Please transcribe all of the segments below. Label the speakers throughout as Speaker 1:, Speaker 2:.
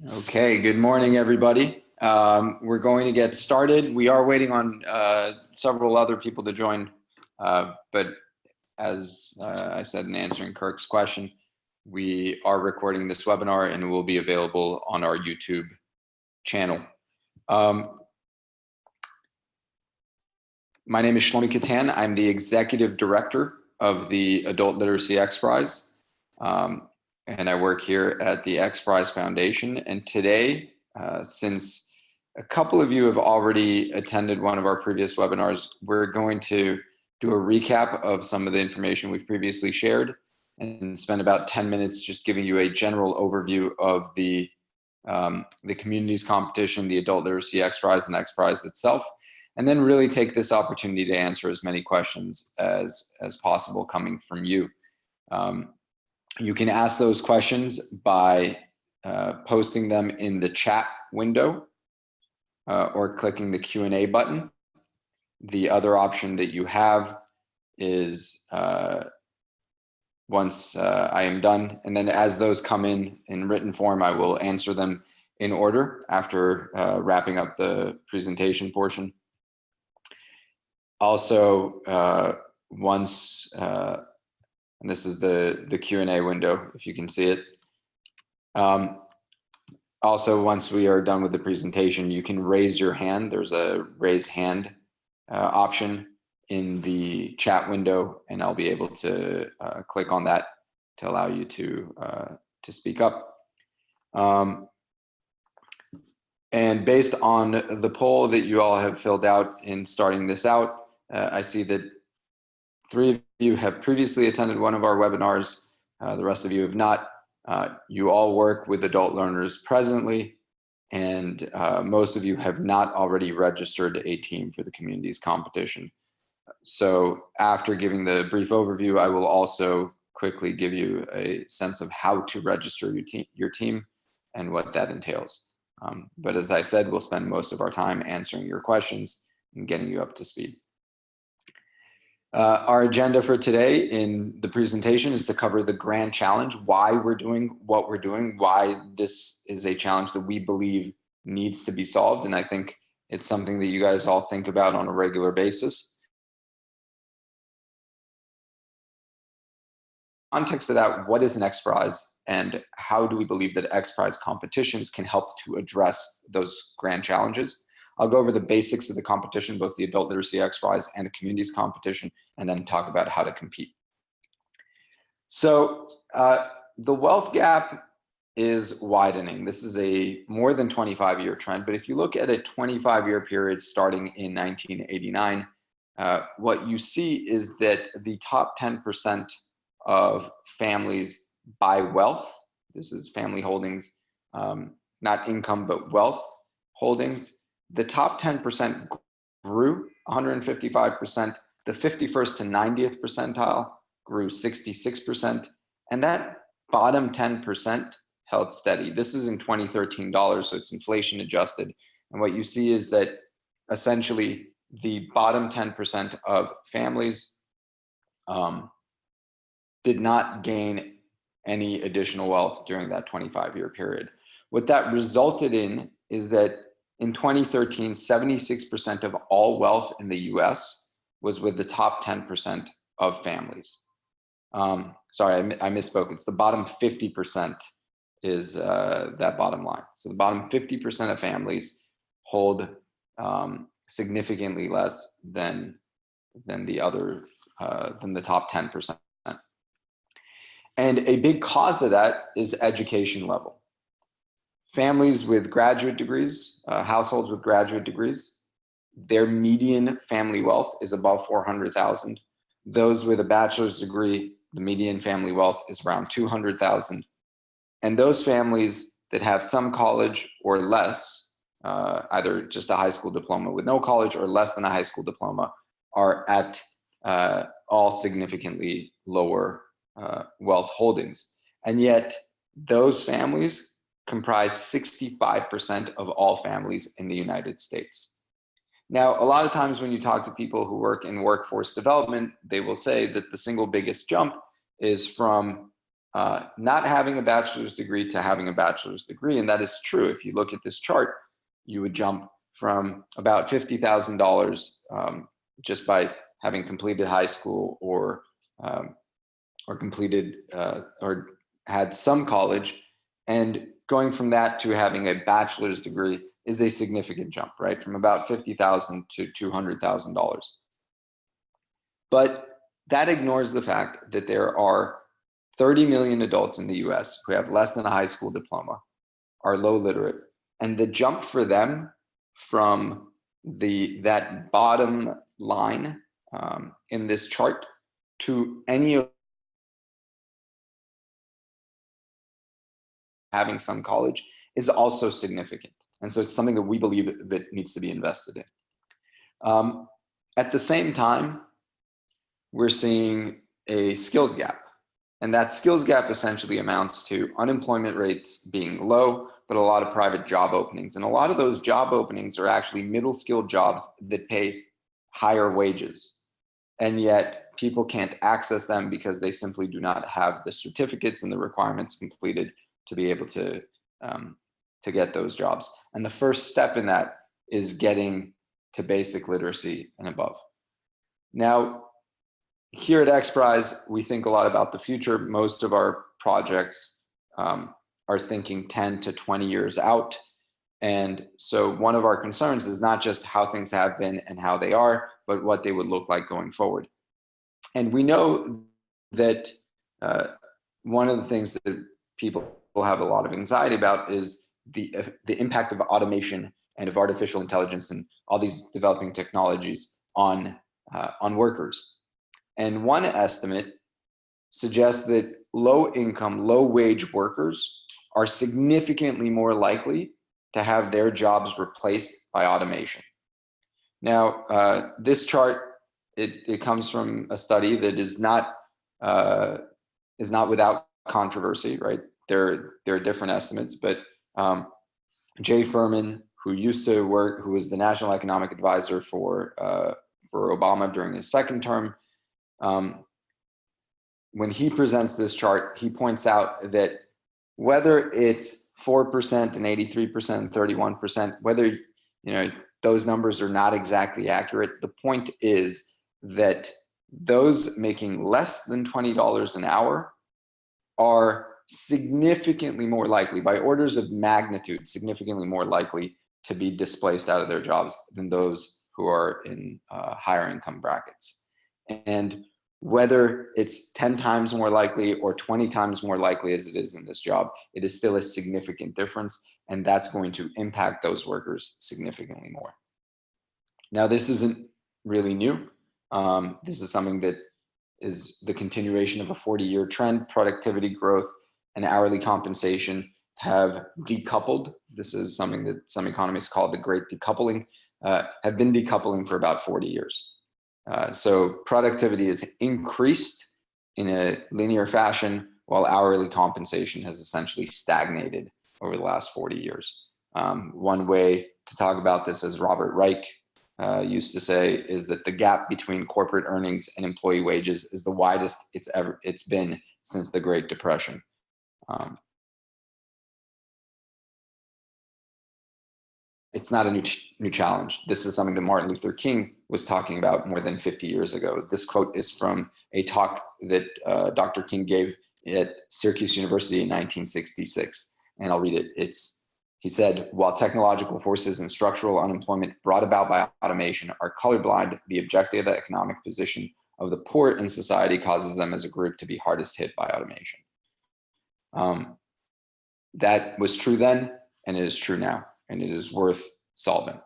Speaker 1: Okay, good morning, everybody. We're going to get started. We are waiting on several other people to join, but as I said in answering Kirk's question, we are recording this webinar and it will be available on our YouTube channel. My name is Shlomi Katan. I'm the Executive Director of the Adult Literacy XPRIZE. And I work here at the XPRIZE Foundation. And today, since a couple of you have already attended one of our previous webinars, we're going to do a recap of some of the information we've previously shared and spend about 10 minutes just giving you a general overview of the communities competition, the Adult Literacy XPRIZE and XPRIZE itself, and then really take this opportunity to answer as many questions as possible coming from you. You can ask those questions by posting them in the chat window or clicking the Q&A button. The other option that you have is once I am done, and then as those come in written form, I will answer them in order after wrapping up the presentation portion. Also, once and this is the Q&A window, if you can see it. Also, once we are done with the presentation, you can raise your hand. There's a raise hand option in the chat window, and I'll be able to click on that to allow you to speak up. And based on the poll that you all have filled out in starting this out, I see that 3 of you have previously attended one of our webinars. The rest of you have not. You all work with adult learners presently, and most of you have not already registered a team for the communities competition. So after giving the brief overview, I will also quickly give you a sense of how to register your team and what that entails. But as I said, we'll spend most of our time answering your questions and getting you up to speed. Our agenda for today in the presentation is to cover the grand challenge, why we're doing what we're doing, why this is a challenge that we believe needs to be solved. And I think it's something that you guys all think about on a regular basis. In context of that, what is an XPRIZE and how do we believe that XPRIZE competitions can help to address those grand challenges? I'll go over the basics of the competition, both the Adult Literacy XPRIZE and the Communities competition, and then talk about how to compete. So the wealth gap is widening. This is a more than 25-year trend, but if you look at a 25-year period starting in 1989, what you see is that the top 10% of families by wealth, this is family holdings, not income, but wealth holdings, the top 10% grew 155%. The 51st to 90th percentile grew 66%. And that bottom 10% held steady. This is in 2013 dollars, so it's inflation adjusted. And what you see is that essentially the bottom 10% of families did not gain any additional wealth during that 25-year period. What that resulted in is that in 2013, 76% of all wealth in the US was with the top 10% of families. Sorry, I misspoke. It's the bottom 50% is that bottom line. So the bottom 50% of families hold significantly less than the other, than the top 10%. And a big cause of that is education level. Families with graduate degrees, households with graduate degrees, their median family wealth is above 400,000. Those with a bachelor's degree, the median family wealth is around 200,000. And those families that have some college or less, either just a high school diploma with no college or less than a high school diploma, are at all significantly lower wealth holdings. And yet those families comprise 65% of all families in the United States. Now, a lot of times when you talk to people who work in workforce development, they will say that the single biggest jump is from not having a bachelor's degree to having a bachelor's degree. And that is true. If you look at this chart, you would jump from about $50,000 just by having completed high school or completed or had some college, and going from that to having a bachelor's degree is a significant jump, right? From about $50,000 to $200,000. But that ignores the fact that there are 30 million adults in the US who have less than a high school diploma, are low literate, and the jump for them from that bottom line in this chart to any of having some college is also significant. And so it's something that we believe that needs to be invested in. At the same time, we're seeing a skills gap. And that skills gap essentially amounts to unemployment rates being low, but a lot of private job openings. And a lot of those job openings are actually middle skilled jobs that pay higher wages. And yet people can't access them because they simply do not have the certificates and the requirements completed to be able to get those jobs. And the first step in that is getting to basic literacy and above. Now, here at XPRIZE, we think a lot about the future. Most of our projects are thinking 10 to 20 years out. And so one of our concerns is not just how things have been and how they are, but what they would look like going forward. And we know that one of the things that people have a lot of anxiety about is the impact of automation and of artificial intelligence and all these developing technologies on workers. And one estimate suggests that low income, low wage workers are significantly more likely to have their jobs replaced by automation. Now, this chart, it comes from a study that is not without controversy, right? There are different estimates, but Jay Furman, who was the national economic advisor for Obama during his second term, when he presents this chart, he points out that whether it's 4% and 83% and 31%, whether those numbers are not exactly accurate, the point is that those making less than $20 an hour are significantly more likely, by orders of magnitude, significantly more likely to be displaced out of their jobs than those who are in higher income brackets. And whether it's 10 times more likely or 20 times more likely as it is in this job, it is still a significant difference, and that's going to impact those workers significantly more. Now, this isn't really new. This is something that is the continuation of a 40-year trend. Productivity growth and hourly compensation have decoupled. This is something that some economists call the great decoupling, have been decoupling for about 40 years. So productivity is increased in a linear fashion, while hourly compensation has essentially stagnated over the last 40 years. One way to talk about this, as Robert Reich used to say, is that the gap between corporate earnings and employee wages is the widest it's been since the Great Depression. It's not a new challenge. This is something that Martin Luther King was talking about more than 50 years ago. This quote is from a talk that Dr. King gave at Syracuse University in 1966, and I'll read it. He said, "While technological forces and structural unemployment brought about by automation are colorblind, the objective economic position of the poor in society causes them as a group to be hardest hit by automation." That was true then, and it is true now, and it is worth solving.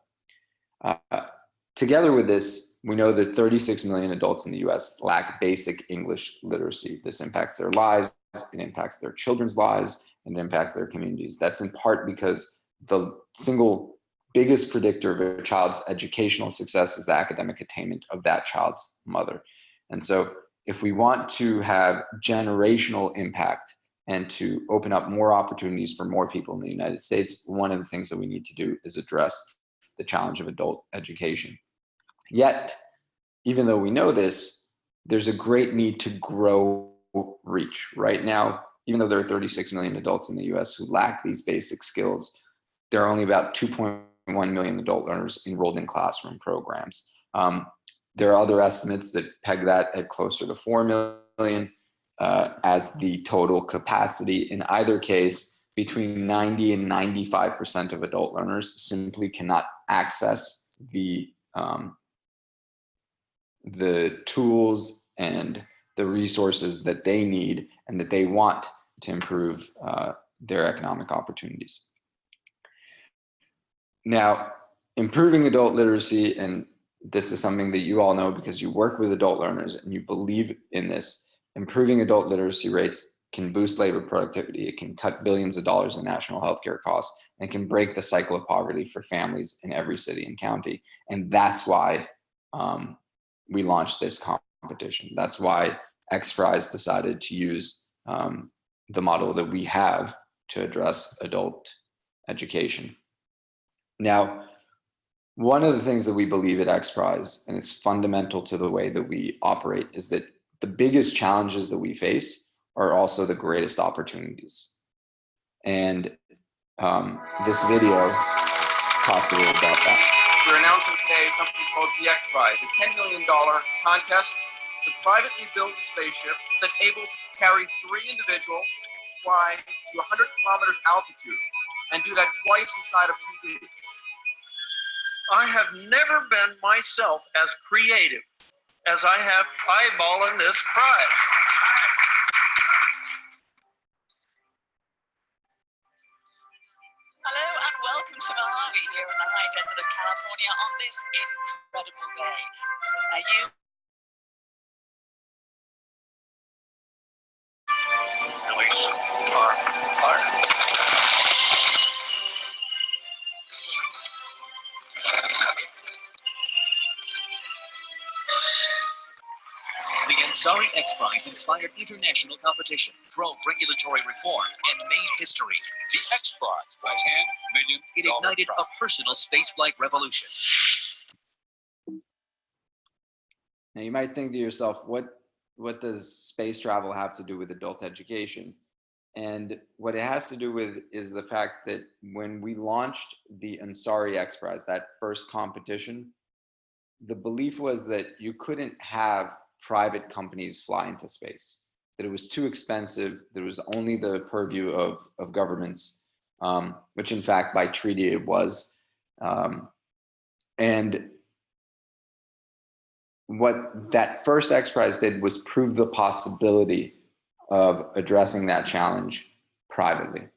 Speaker 1: Together with this, we know that 36 million adults in the US lack basic English literacy. This impacts their lives, it impacts their children's lives, and it impacts their communities. That's in part because the single biggest predictor of a child's educational success is the academic attainment of that child's mother. And so if we want to have generational impact and to open up more opportunities for more people in the United States, one of the things that we need to do is address the challenge of adult education. Yet, even though we know this, there's a great need to grow reach. Right now, even though there are 36 million adults in the US who lack these basic skills, there are only about 2.1 million adult learners enrolled in classroom programs. There are other estimates that peg that at closer to 4 million as the total capacity. In either case, between 90 and 95% of adult learners simply cannot access the tools and the resources that they need and that they want to improve their economic opportunities. Now, improving adult literacy, and this is something that you all know because you work with adult learners and you believe in this, improving adult literacy rates can boost labor productivity, it can cut billions of dollars in national healthcare costs, and can break the cycle of poverty for families in every city and county. And that's why we launched this competition. That's why XPRIZE decided to use the model that we have to address adult education. Now, one of the things that we believe at XPRIZE, and it's fundamental to the way that we operate, is that the biggest challenges that we face are also the greatest opportunities. And this video talks a little about that.
Speaker 2: We're announcing today something called the XPRIZE, a $10 million contest to privately build a spaceship that's able to carry 3 individuals, fly to 100 kilometers altitude, and do that twice inside of 2 weeks.
Speaker 3: I have never been myself as creative as I have eyeballing this prize.
Speaker 4: Hello and welcome to Mojave here in the high desert of California on this incredible day. Now
Speaker 5: The Ansari XPRIZE inspired international competition, drove regulatory reform, and made history.
Speaker 6: The XPRIZE for $10 million.
Speaker 5: It ignited a personal spaceflight revolution.
Speaker 1: Now you might think to yourself, what does space travel have to do with adult education? And what it has to do with is the fact that when we launched the Ansari XPRIZE, that first competition, the belief was that you couldn't have private companies fly into space, that it was too expensive, that it was only the purview of governments, which in fact by treaty it was. And what that first XPRIZE did was prove the possibility of addressing that challenge privately.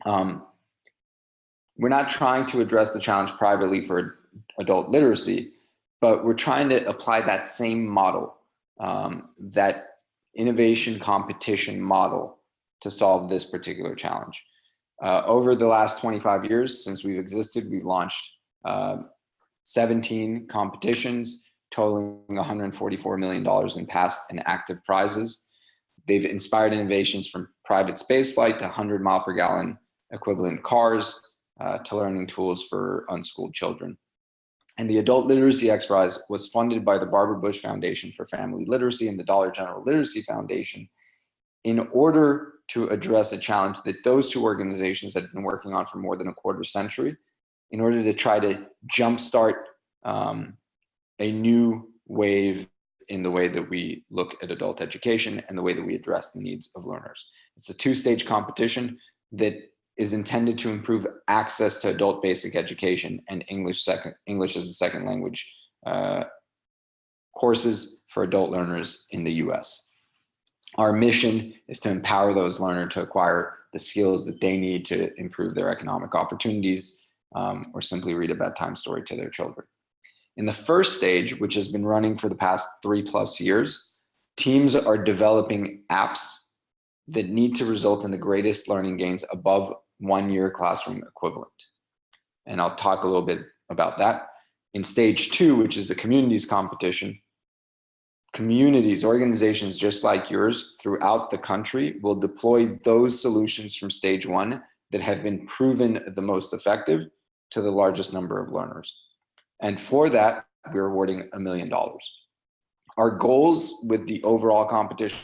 Speaker 1: We're not trying to address the challenge privately for adult literacy, but we're trying to apply that same model, that innovation competition model, to solve this particular challenge. Over the last 25 years since we've existed, we've launched 17 competitions totaling $144 million in past and active prizes. They've inspired innovations from private spaceflight to 100 mile per gallon equivalent cars to learning tools for unschooled children. And the Adult Literacy XPRIZE was funded by the Barbara Bush Foundation for Family Literacy and the Dollar General Literacy Foundation in order to address a challenge that those two organizations had been working on for more than a quarter century, in order to try to jumpstart a new wave in the way that we look at adult education and the way that we address the needs of learners. It's a 2-stage competition that is intended to improve access to adult basic education and English as a second language courses for adult learners in the US. Our mission is to empower those learners to acquire the skills that they need to improve their economic opportunities, or simply read a bedtime story to their children. In the first stage, which has been running for the past 3+ years, teams are developing apps that need to result in the greatest learning gains above 1-year classroom equivalent. And I'll talk a little bit about that. In stage 2, which is the communities competition, communities, organizations just like yours throughout the country will deploy those solutions from stage 1 that have been proven the most effective to the largest number of learners. And for that, we're awarding $1 million. Our goals with the overall competition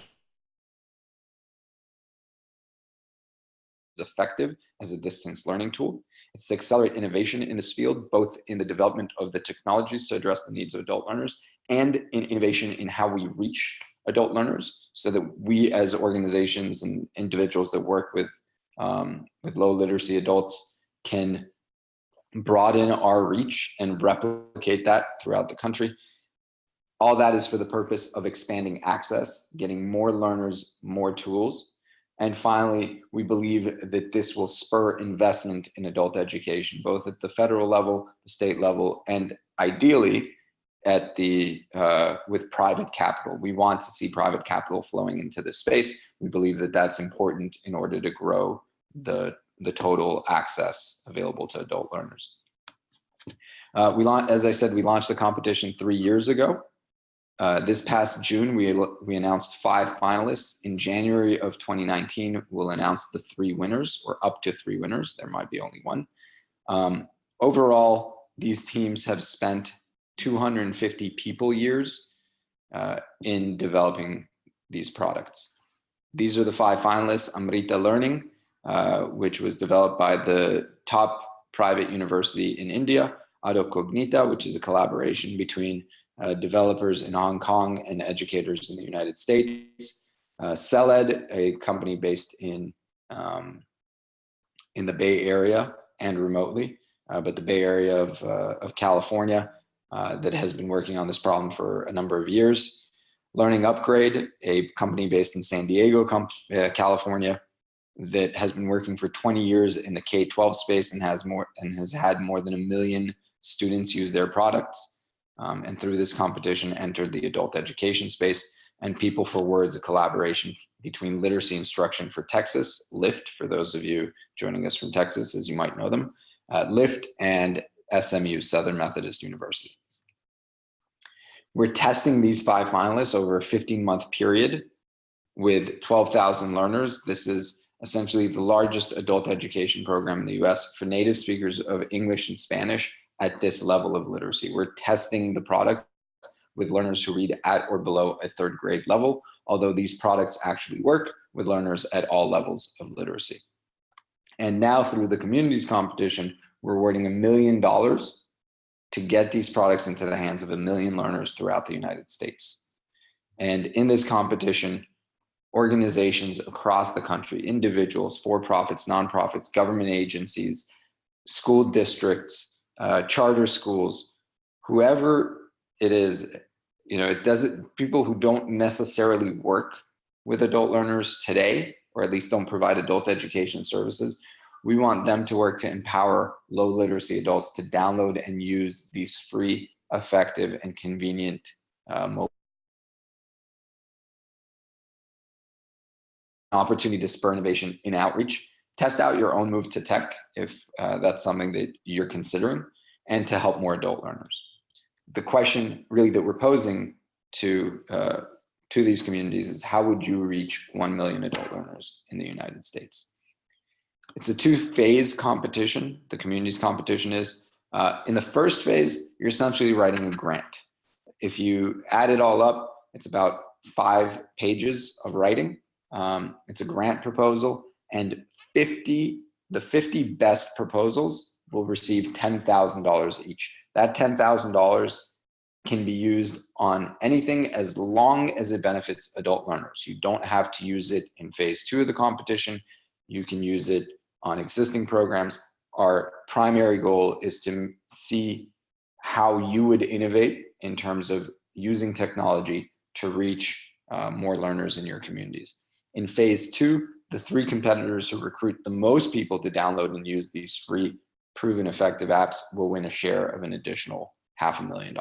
Speaker 1: effective as a distance learning tool. It's to accelerate innovation in this field, both in the development of the technologies to address the needs of adult learners and in innovation in how we reach adult learners, so that we as organizations and individuals that work with low literacy adults can broaden our reach and replicate that throughout the country. All that is for the purpose of expanding access, getting more learners, more tools. And finally, we believe that this will spur investment in adult education, both at the federal level, the state level, and ideally at the with private capital. We want to see private capital flowing into this space. We believe that that's important in order to grow the total access available to adult learners. As I said, we launched the competition 3 years ago. This past June, we announced 5 finalists. In January of 2019, we'll announce the 3 winners, or up to 3 winners. There might be only 1. Overall, these teams have spent 250 people years in developing these products. These are the 5 finalists. Amrita Learning, which was developed by the top private university in India. Cognita, which is a collaboration between developers in Hong Kong and educators in the United States. CELED, a company based in the Bay Area and remotely, but the Bay Area of California, that has been working on this problem for a number of years. Learning Upgrade, a company based in San Diego, California, that has been working for 20 years in the K-12 space and has had more than 1 million students use their products. And through this competition entered the adult education space. And People for Words, a collaboration between Literacy Instruction for Texas, LIFT, for those of you joining us from Texas, as you might know them, LIFT, and SMU, Southern Methodist University. We're testing these 5 finalists over a 15-month period with 12,000 learners. This is essentially the largest adult education program in the US for native speakers of English and Spanish at this level of literacy. We're testing the product with learners who read at or below a 3rd grade level, although these products actually work with learners at all levels of literacy. And now through the communities competition, we're awarding $1 million to get these products into the hands of 1 million learners throughout the United States. And in this competition, organizations across the country, individuals, for-profits, nonprofits, government agencies, school districts, charter schools, whoever it is, people who don't necessarily work with adult learners today, or at least don't provide adult education services, we want them to work to empower low literacy adults to download and use these free, effective, and convenient mobile opportunity to spur innovation in outreach. Test out your own move to tech if that's something that you're considering, and to help more adult learners. The question really that we're posing to these communities is, how would you reach 1 million adult learners in the United States? It's a 2-phase competition. The communities competition is, in the first phase, you're essentially writing a grant. If you add it all up, it's about 5 pages of writing. It's a grant proposal, and the 50 best proposals will receive $10,000 each. That $10,000 can be used on anything as long as it benefits adult learners. You don't have to use it in phase 2 of the competition. You can use it on existing programs. Our primary goal is to see how you would innovate in terms of using technology to reach more learners in your communities. In phase 2, the 3 competitors who recruit the most people to download and use these free, proven effective apps will win a share of an additional $500,000.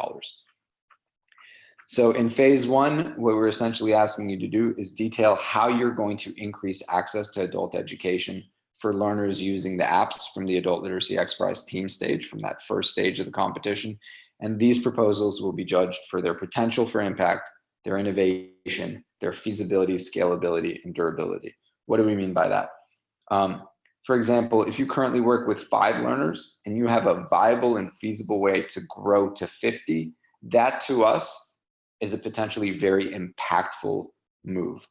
Speaker 1: So in phase 1, what we're essentially asking you to do is detail how you're going to increase access to adult education for learners using the apps from the Adult Literacy XPRIZE team stage, from that first stage of the competition. And these proposals will be judged for their potential for impact, their innovation, their feasibility, scalability, and durability. What do we mean by that? For example, if you currently work with 5 learners and you have a viable and feasible way to grow to 50, that to us is a potentially very impactful move.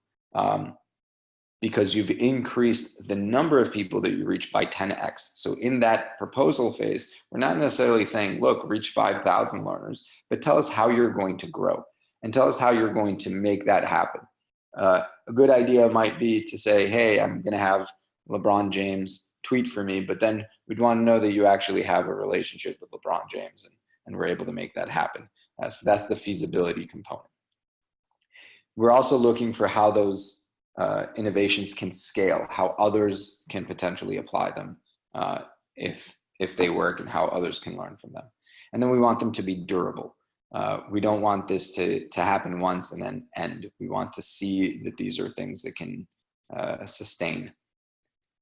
Speaker 1: because you've increased the number of people that you reach by 10x. So in that proposal phase, we're not necessarily saying, look, reach 5,000 learners, but tell us how you're going to grow and tell us how you're going to make that happen. A good idea might be to say, hey, I'm going to have LeBron James tweet for me, but then we'd want to know that you actually have a relationship with LeBron James and we're able to make that happen. So that's the feasibility component. We're also looking for how those innovations can scale, how others can potentially apply them if they work, and how others can learn from them. And then we want them to be durable. We don't want this to happen once and then end. We want to see that these are things that can sustain.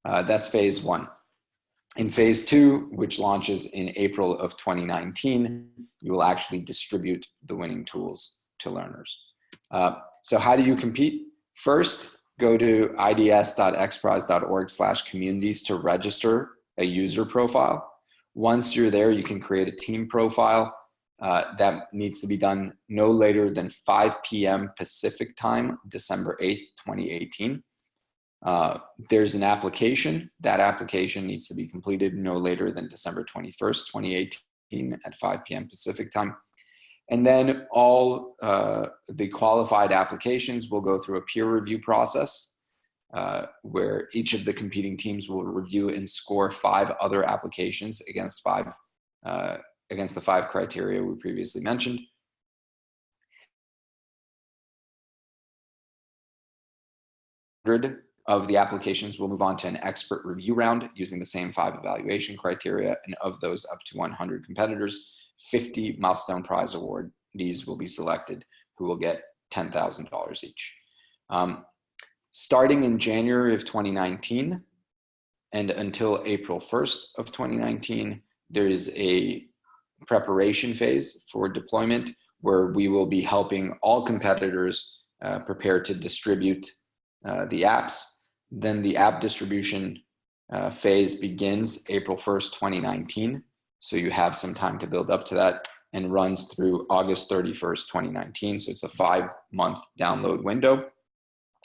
Speaker 1: That's phase one. In phase two, which launches in April of 2019, you will actually distribute the winning tools to learners. So how do you compete? First, go to ids.xprize.org/communities to register a user profile. Once you're there, you can create a team profile. That needs to be done no later than 5 p.m. Pacific time, December 8th, 2018. There's an application. That application needs to be completed no later than December 21st, 2018 at 5 p.m. Pacific time. And then all the qualified applications will go through a peer review process where each of the competing teams will review and score 5 other applications against the 5 criteria we previously mentioned. Of the applications will move on to an expert review round using the same 5 evaluation criteria, and of those up to 100 competitors, 50 milestone prize awardees will be selected who will get $10,000 each. Starting in January of 2019 and until April 1st of 2019, there is a preparation phase for deployment where we will be helping all competitors prepare to distribute the apps. Then the app distribution phase begins April 1st, 2019. So you have some time to build up to that, and runs through August 31st, 2019. So it's a 5-month download window.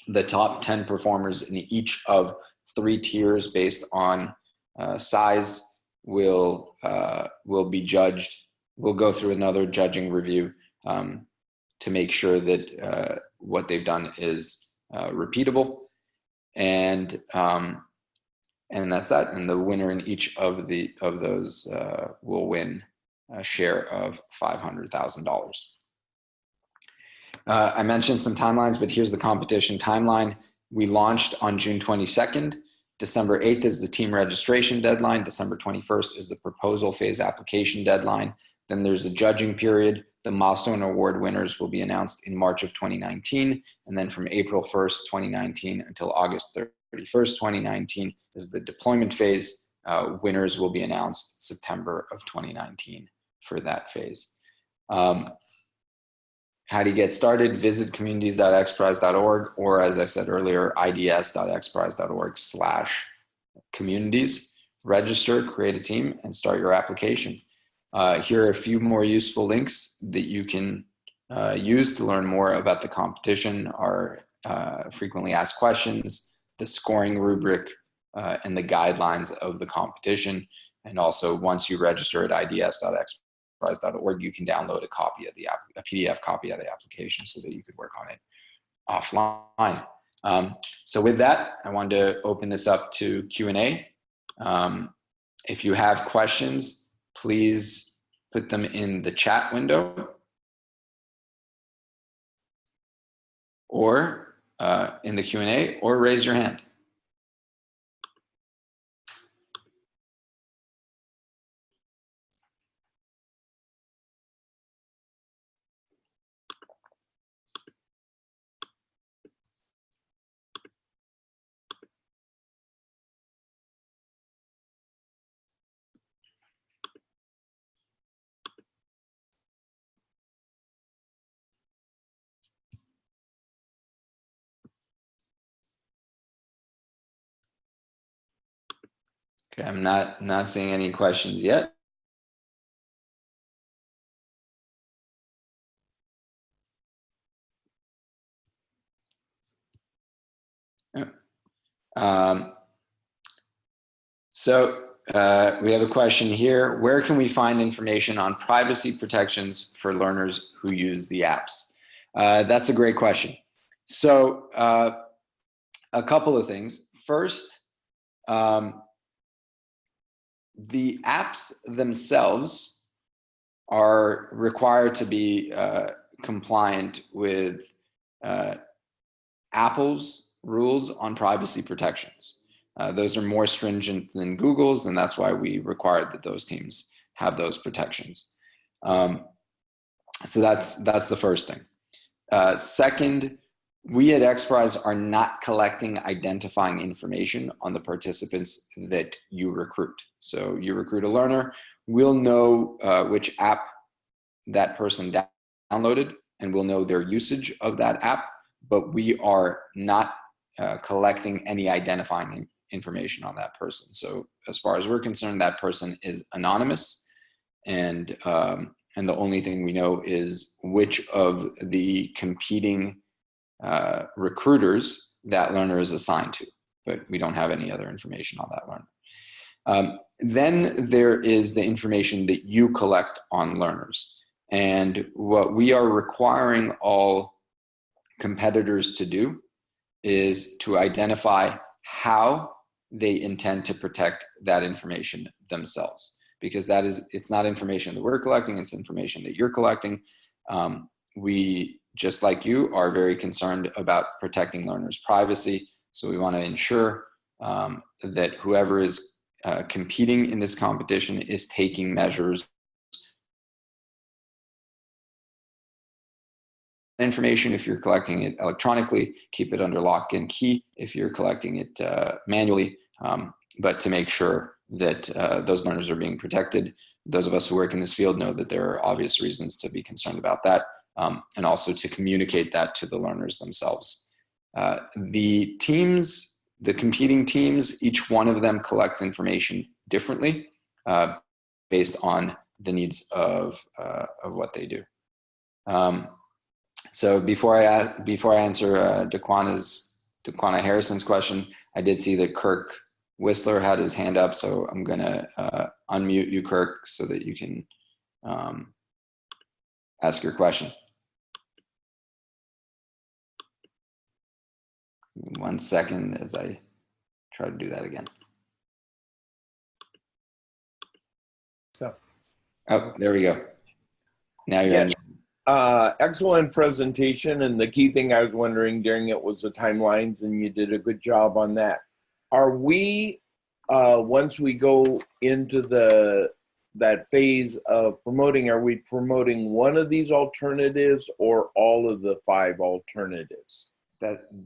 Speaker 1: The top 10 performers in each of 3 tiers based on size will be judged. We'll go through another judging review to make sure that what they've done is repeatable. And that's that. And the winner in each of those will win a share of $500,000. I mentioned some timelines, but here's the competition timeline. We launched on June 22nd. December 8th is the team registration deadline. December 21st is the proposal phase application deadline. Then there's a judging period. The milestone award winners will be announced in March of 2019. And then from April 1st, 2019 until August 31st, 2019 is the deployment phase. Winners will be announced September of 2019 for that phase. How do you get started? Visit communities.xprize.org, or as I said earlier, ids.xprize.org/communities. Register, create a team, and start your application. Here are a few more useful links that you can use to learn more about the competition: our frequently asked questions, the scoring rubric, and the guidelines of the competition. And also, once you register at ids.xprize.org, you can download a PDF copy of the application so that you could work on it offline. So with that, I wanted to open this up to Q&A. If you have questions, please put them in the chat window or in the Q&A, or raise your hand. Okay, I'm not seeing any questions yet. We have a question here. Where can we find information on privacy protections for learners who use the apps? That's a great question. So a couple of things. First, the apps themselves are required to be compliant with Apple's rules on privacy protections. Those are more stringent than Google's, and that's why we required that those teams have those protections. So that's the first thing. Second, we at XPRIZE are not collecting identifying information on the participants that you recruit. So you recruit a learner, we'll know which app that person downloaded, and we'll know their usage of that app, but we are not collecting any identifying information on that person. So as far as we're concerned, that person is anonymous, and the only thing we know is which of the competing recruiters that learner is assigned to, but we don't have any other information on that learner. Then there is the information that you collect on learners. And what we are requiring all competitors to do is to identify how they intend to protect that information themselves, because it's not information that we're collecting, it's information that you're collecting. We, just like you, are very concerned about protecting learners' privacy. So we want to ensure that whoever is competing in this competition is taking measures. Information, if you're collecting it electronically, keep it under lock and key if you're collecting it manually, but to make sure that those learners are being protected. Those of us who work in this field know that there are obvious reasons to be concerned about that, and also to communicate that to the learners themselves. The teams, the competing teams, each one of them collects information differently based on the needs of what they do. So before I answer Daquana Harrison's question, I did see that Kirk Whistler had his hand up, so I'm gonna unmute you, Kirk, so that you can ask your question. 1 second as I try to do that again.
Speaker 7: So,
Speaker 1: oh, there we go. Now you're
Speaker 7: yes. Excellent presentation, and the key thing I was wondering during it was the timelines, and you did a good job on that. Are we, once we go into that phase of promoting, are we promoting one of these alternatives or all of the 5 alternatives?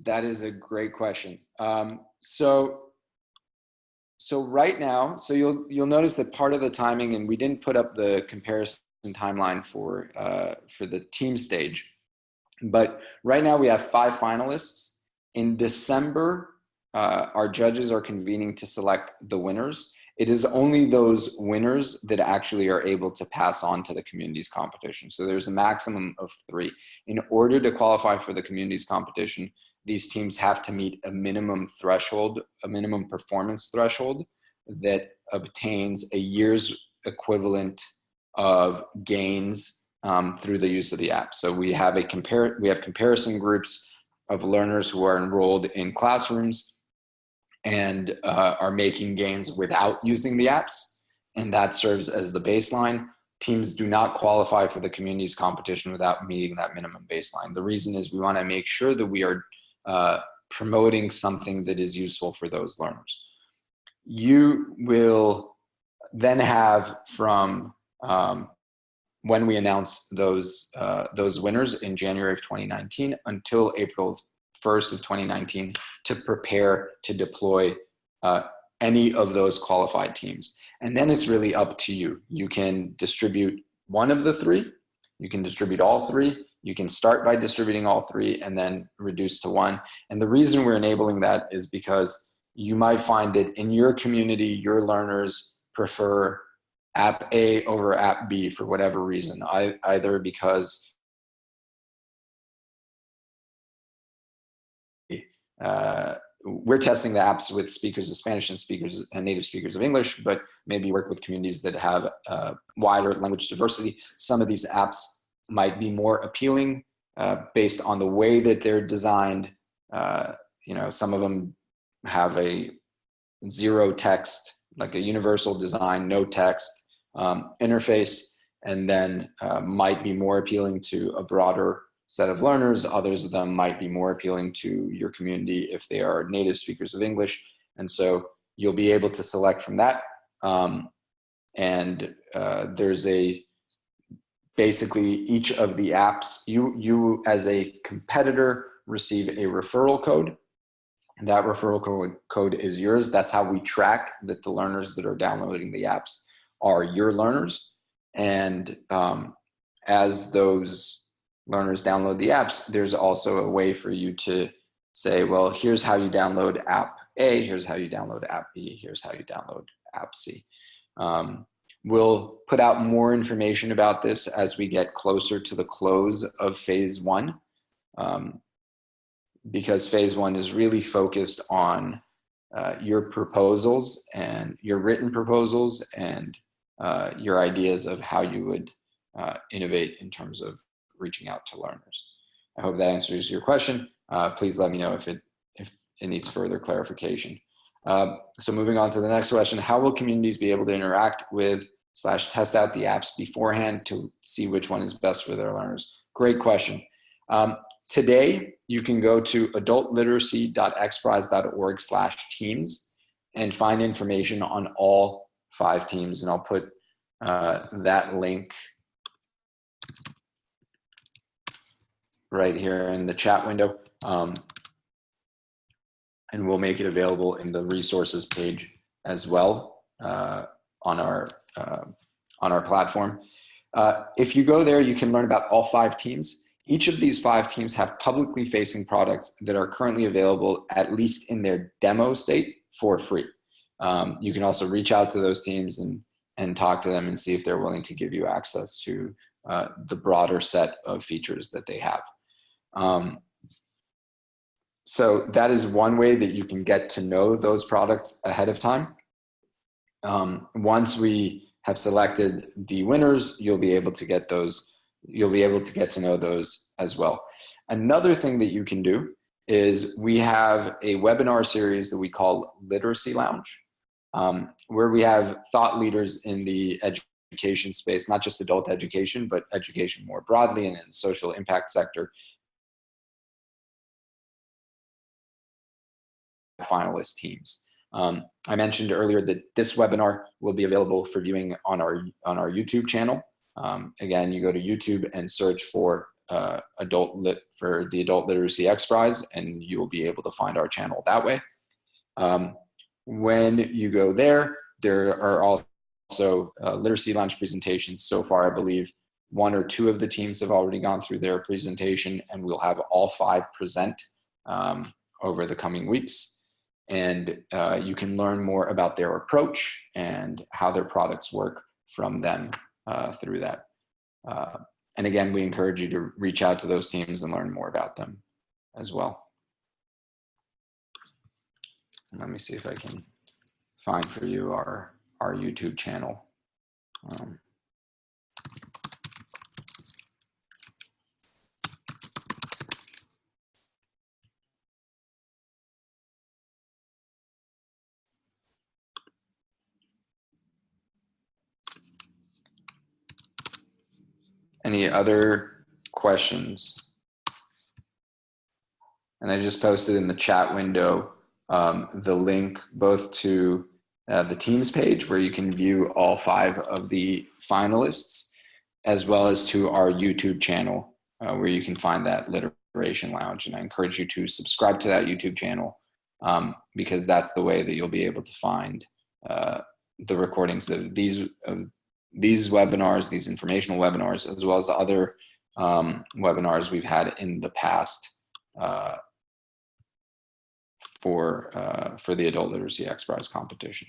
Speaker 1: That is a great question. So right now, so you'll notice that part of the timing, and we didn't put up the comparison timeline for the team stage, but right now we have 5 finalists. In December, our judges are convening to select the winners. It is only those winners that actually are able to pass on to the communities competition. So there's a maximum of 3. In order to qualify for the communities competition, these teams have to meet a minimum threshold, a minimum performance threshold that obtains a year's equivalent of gains through the use of the app. So we have comparison groups of learners who are enrolled in classrooms and are making gains without using the apps, and that serves as the baseline. Teams do not qualify for the communities competition without meeting that minimum baseline. The reason is we want to make sure that we are promoting something that is useful for those learners. You will then have from when we announce those winners in January of 2019 until April 1st of 2019 to prepare to deploy any of those qualified teams. And then it's really up to you. You can distribute one of the 3, you can distribute all 3, you can start by distributing all 3 and then reduce to 1. And the reason we're enabling that is because you might find that in your community, your learners prefer app A over app B for whatever reason, either because we're testing the apps with speakers of Spanish and speakers and native speakers of English, but maybe work with communities that have wider language diversity. Some of these apps might be more appealing based on the way that they're designed. You know, some of them have a zero text, like a universal design, no text interface, and then might be more appealing to a broader set of learners. Others of them might be more appealing to your community if they are native speakers of English. And so you'll be able to select from that. There's basically each of the apps, you as a competitor receive a referral code. That referral code is yours. That's how we track that the learners that are downloading the apps are your learners. And as those learners download the apps, there's also a way for you to say, well, here's how you download app A, here's how you download app B, here's how you download app C. We'll put out more information about this as we get closer to the close of phase 1, because phase 1 is really focused on your proposals and your written proposals and your ideas of how you would innovate in terms of reaching out to learners. I hope that answers your question. Please let me know if it needs further clarification. So moving on to the next question, how will communities be able to interact with / test out the apps beforehand to see which one is best for their learners? Great question. Today, you can go to adultliteracy.xprize.org/teams and find information on all 5 teams. And I'll put that link right here in the chat window. And we'll make it available in the resources page as well on our platform. If you go there, you can learn about all 5 teams. Each of these 5 teams have publicly facing products that are currently available, at least in their demo state, for free. You can also reach out to those teams and talk to them and see if they're willing to give you access to the broader set of features that they have. So that is one way that you can get to know those products ahead of time. Once we have selected the winners, you'll be able to get those. You'll be able to get to know those as well. Another thing that you can do is we have a webinar series that we call Literacy Lounge, where we have thought leaders in the education space, not just adult education, but education more broadly and in the social impact sector. Finalist teams. I mentioned earlier that this webinar will be available for viewing on our YouTube channel. Again, you go to YouTube and search for the Adult Literacy XPRIZE, and you will be able to find our channel that way. When you go there, there are also literacy lounge presentations. So far, I believe 1 or 2 of the teams have already gone through their presentation, and we'll have all 5 present over the coming weeks. And you can learn more about their approach and how their products work from them through that. And again, we encourage you to reach out to those teams and learn more about them as well. And let me see if I can find for you our YouTube channel. Any other questions? And I just posted in the chat window the link both to the teams page where you can view all 5 of the finalists, as well as to our YouTube channel where you can find that Literation Lounge. And I encourage you to subscribe to that YouTube channel because that's the way that you'll be able to find the recordings of these webinars, these informational webinars, as well as the other webinars we've had in the past for the Adult Literacy XPRIZE competition.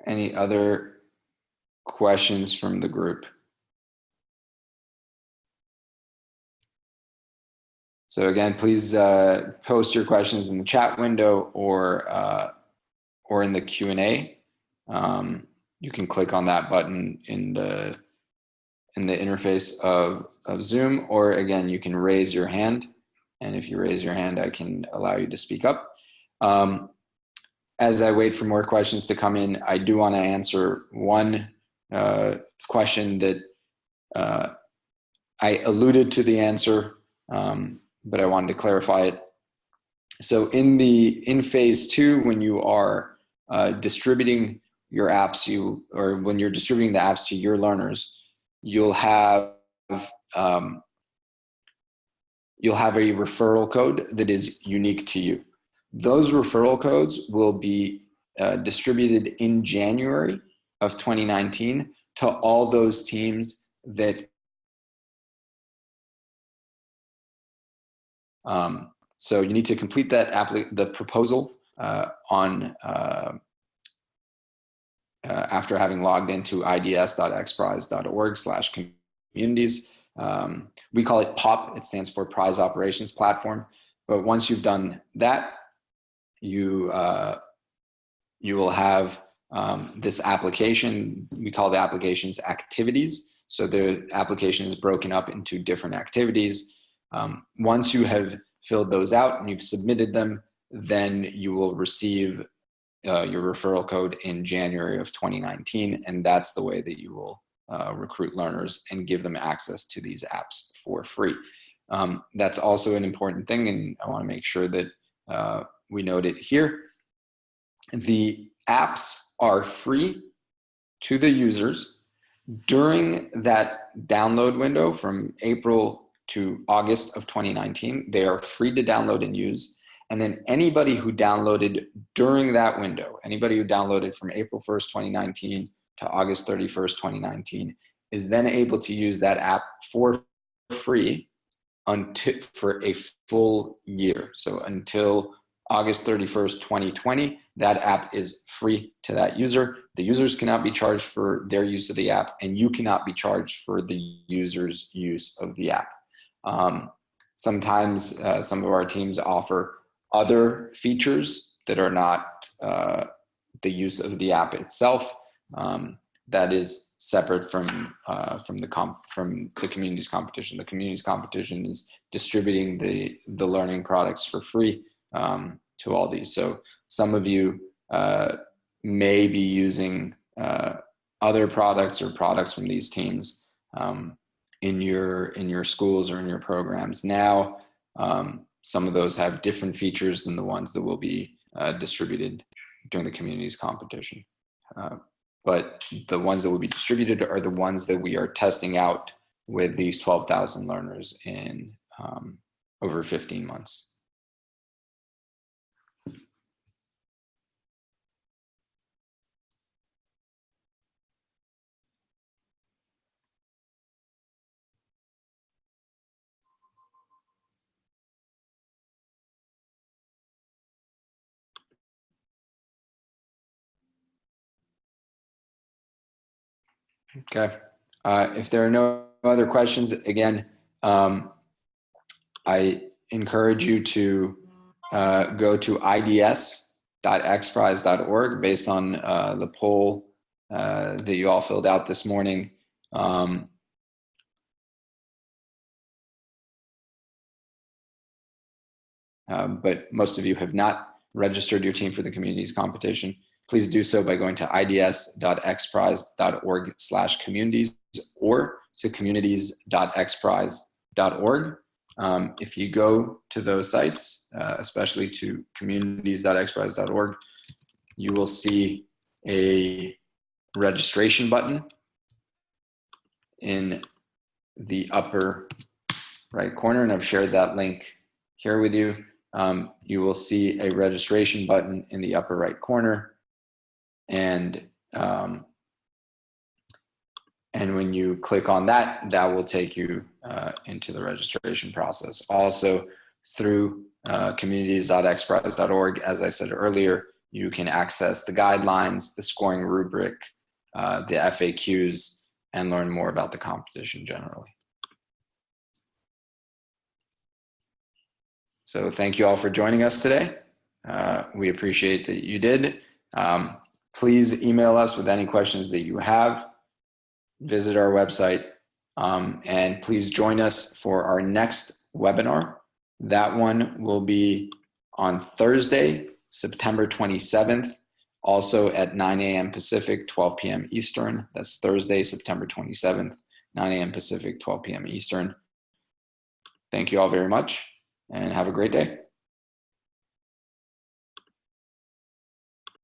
Speaker 1: Any other questions from the group? So again, please post your questions in the chat window or in the Q&A. You can click on that button in the interface of Zoom, or again, you can raise your hand. And if you raise your hand, I can allow you to speak up. As I wait for more questions to come in, I do want to answer one question that I alluded to the answer, but I wanted to clarify it. So in phase 2, when you are distributing your apps, when you're distributing the apps to your learners, you'll have a referral code that is unique to you. Those referral codes will be distributed in January of 2019 to all those teams that so you need to complete that the proposal after having logged into ids.xprize.org/communities. We call it POP. It stands for Prize Operations Platform. But once you've done that, you will have this application. We call the applications activities. So the application is broken up into different activities. Once you have filled those out and you've submitted them, then you will receive your referral code in January of 2019, and that's the way that you will recruit learners and give them access to these apps for free. That's also an important thing, and I want to make sure that we note it here. The apps are free to the users during that download window from April to August of 2019. They are free to download and use. And then anybody who downloaded during that window, anybody who downloaded from April 1st, 2019 to August 31st, 2019, is then able to use that app for free for a full year. So until August 31st, 2020, that app is free to that user. The users cannot be charged for their use of the app, and you cannot be charged for the user's use of the app. Sometimes some of our teams offer other features that are not the use of the app itself. That is separate from the communities competition. The communities competition is distributing the learning products for free to all these. So some of you may be using other products or products from these teams in your schools or in your programs now. Some of those have different features than the ones that will be distributed during the communities competition. But the ones that will be distributed are the ones that we are testing out with these 12,000 learners in over 15 months. Okay. If there are no other questions, again, I encourage you to go to ids.xprize.org based on the poll that you all filled out this morning. But most of you have not registered your team for the communities competition. Please do so by going to ids.xprize.org/communities or to communities.xprize.org. If you go to those sites, especially to communities.xprize.org, you will see a registration button in the upper right corner, and I've shared that link here with you. You will see a registration button in the upper right corner, and when you click on that, that will take you into the registration process. Also, through communities.xprize.org, as I said earlier, you can access the guidelines, the scoring rubric, the FAQs, and learn more about the competition generally. So thank you all for joining us today. We appreciate that you did. Please email us with any questions that you have. Visit our website, and please join us for our next webinar. That one will be on Thursday, September 27th, also at 9 a.m. Pacific, 12 p.m. Eastern. That's Thursday, September 27th, 9 a.m. Pacific, 12 p.m. Eastern. Thank you all very much, and have a great day.